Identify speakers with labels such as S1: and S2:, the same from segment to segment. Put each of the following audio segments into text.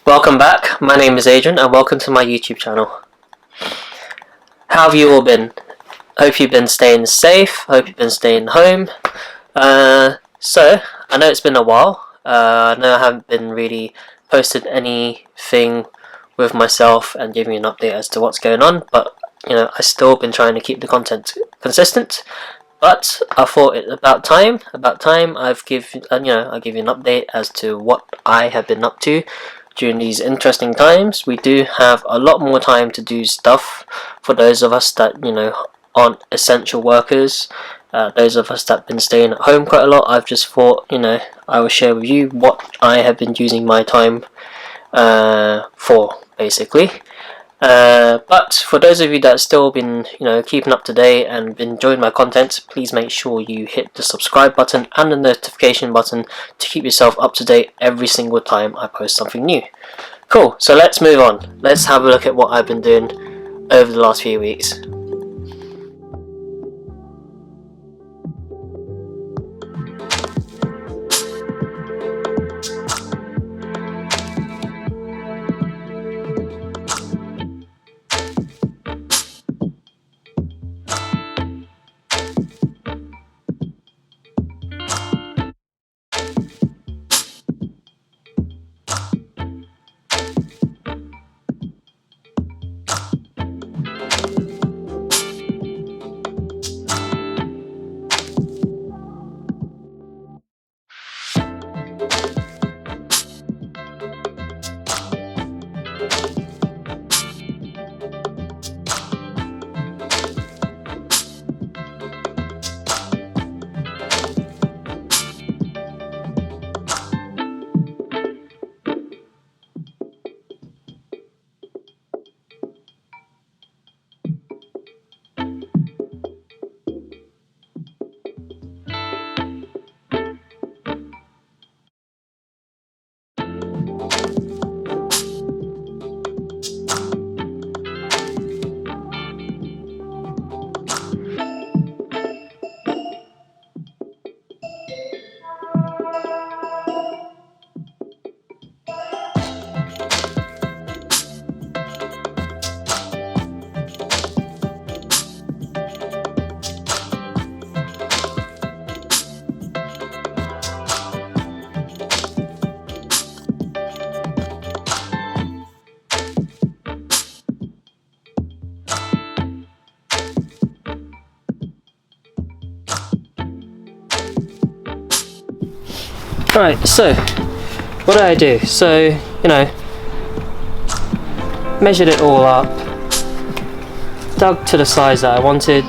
S1: Welcome back, my name is Adrian and welcome to my YouTube channel. How have you all been? Hope you've been staying safe, hope you've been staying home. So, I know it's been a while, I know I haven't been really posted anything with myself and giving you an update as to what's going on, but I've still been trying to keep the content consistent. But I thought it about time I've give you an update as to what I have been up to during these interesting times. We do have a lot more time to do stuff for those of us that aren't essential workers. Those of us that have been staying at home quite a lot. I've just thought I will share with you what I have been using my time for, basically. But for those of you that still been keeping up to date and been enjoying my content, please make sure you hit the subscribe button and the notification button to keep yourself up to date every single time I post something new. Cool, so let's move on. Let's have a look at what I've been doing over the last few weeks. Right, so what did I do? So, measured it all up, dug to the size that I wanted.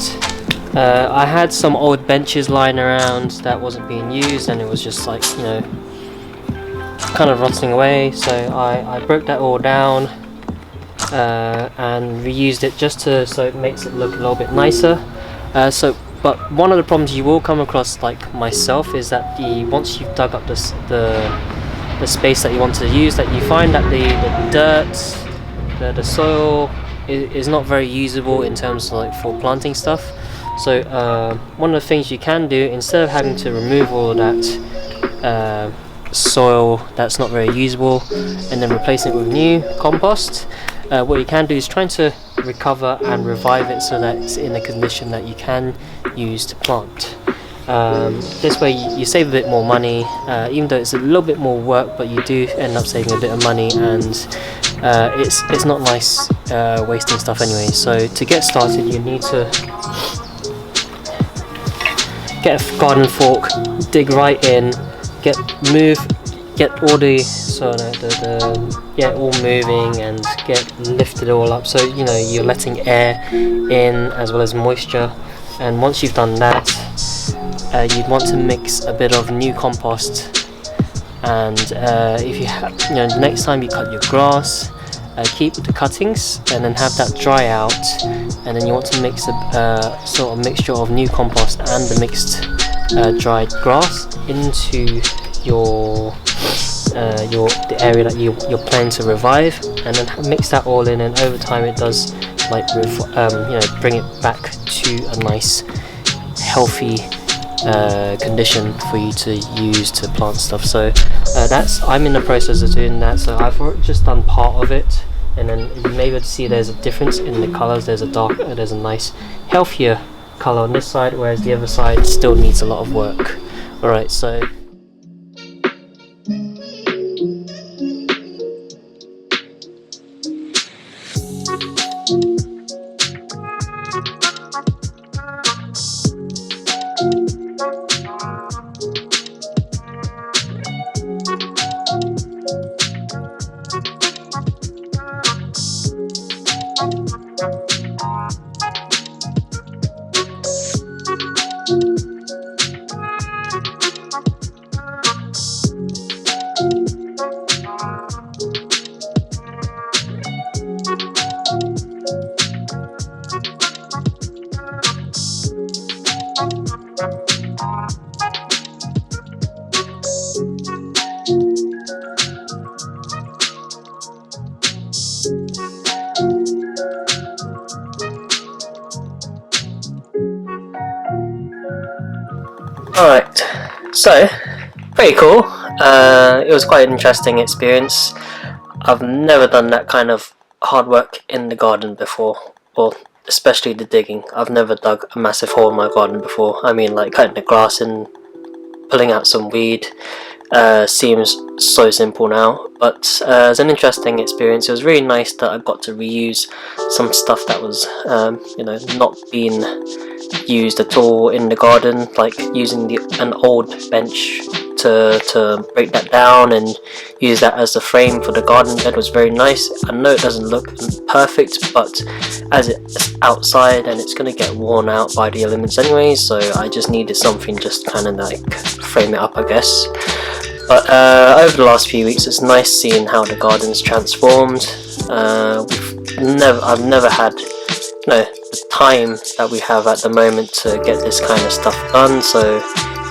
S1: I had some old benches lying around that wasn't being used and it was just like, kind of rotting away. So I broke that all down and reused it just so it makes it look a little bit nicer. But one of the problems you will come across, like myself, is that once you've dug up the space that you want to use, that you find that the dirt, the soil is not very usable in terms of for planting stuff. So one of the things you can do, instead of having to remove all of that soil that's not very usable and then replace it with new compost, what you can do is trying to recover and revive it so that it's in a condition that you can use to plant. This way you save a bit more money, even though it's a little bit more work, but you do end up saving a bit of money, and it's not nice wasting stuff anyway. So to get started, you need to get a garden fork, dig right in, get all the soil, all moving and get lifted all up, so you're letting air in as well as moisture. And once you've done that, you'd want to mix a bit of new compost, and if you have, the next time you cut your grass, keep the cuttings and then have that dry out, and then you want to mix a sort of mixture of new compost and the mixed dried grass into the area that you're planning to revive, and then mix that all in, and over time it does bring it back to a nice healthy condition for you to use to plant stuff. So I'm in the process of doing that. So I've just done part of it, and then you may be able to see there's a difference in the colors. There's a nice healthier color on this side, whereas the other side still needs a lot of work. Alright, so alright, so pretty cool. It was quite an interesting experience. I've never done that kind of hard work in the garden before, well, especially the digging. I've never dug a massive hole in my garden before. I mean, like cutting the grass and pulling out some weed seems so simple now, but it was an interesting experience. It was really nice that I got to reuse some stuff that was not being used at all in the garden, like using an old bench to break that down and use that as the frame for the garden bed was very nice. I know it doesn't look perfect, but as it's outside and it's going to get worn out by the elements anyway, so I just needed something just kind of like frame it up, I guess. But over the last few weeks it's nice seeing how the garden's transformed. I've never had the time that we have at the moment to get this kind of stuff done, so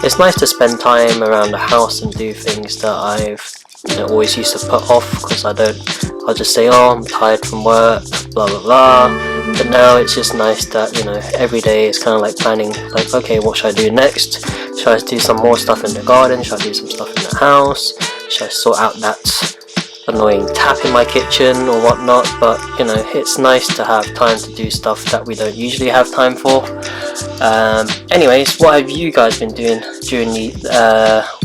S1: it's nice to spend time around the house and do things that I've always used to put off, because I'll just say, oh, I'm tired from work, blah blah blah. But now it's just nice that every day is kind of like planning, like, okay, what should I do next? Should I do some more stuff in the garden? Should I do some stuff in the house? Should I sort out that annoying tap in my kitchen or whatnot? But it's nice to have time to do stuff that we don't usually have time for. Anyways, what have you guys been doing during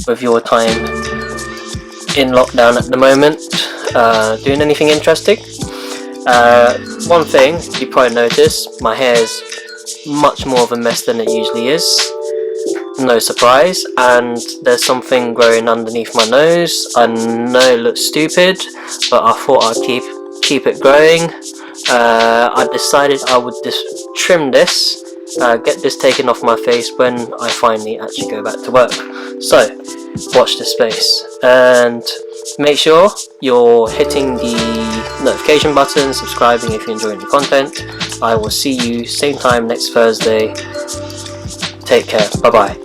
S1: with your time in lockdown at the moment? Doing anything interesting? One thing you probably noticed, my hair is much more of a mess than it usually is. No surprise, and there's something growing underneath my nose. I know it looks stupid, but I thought I'd keep it growing. I decided I would just trim this, get this taken off my face when I finally actually go back to work. So watch this space and make sure you're hitting the notification button, subscribing if you're enjoying the content. I will see you same time next Thursday. Take care, bye bye.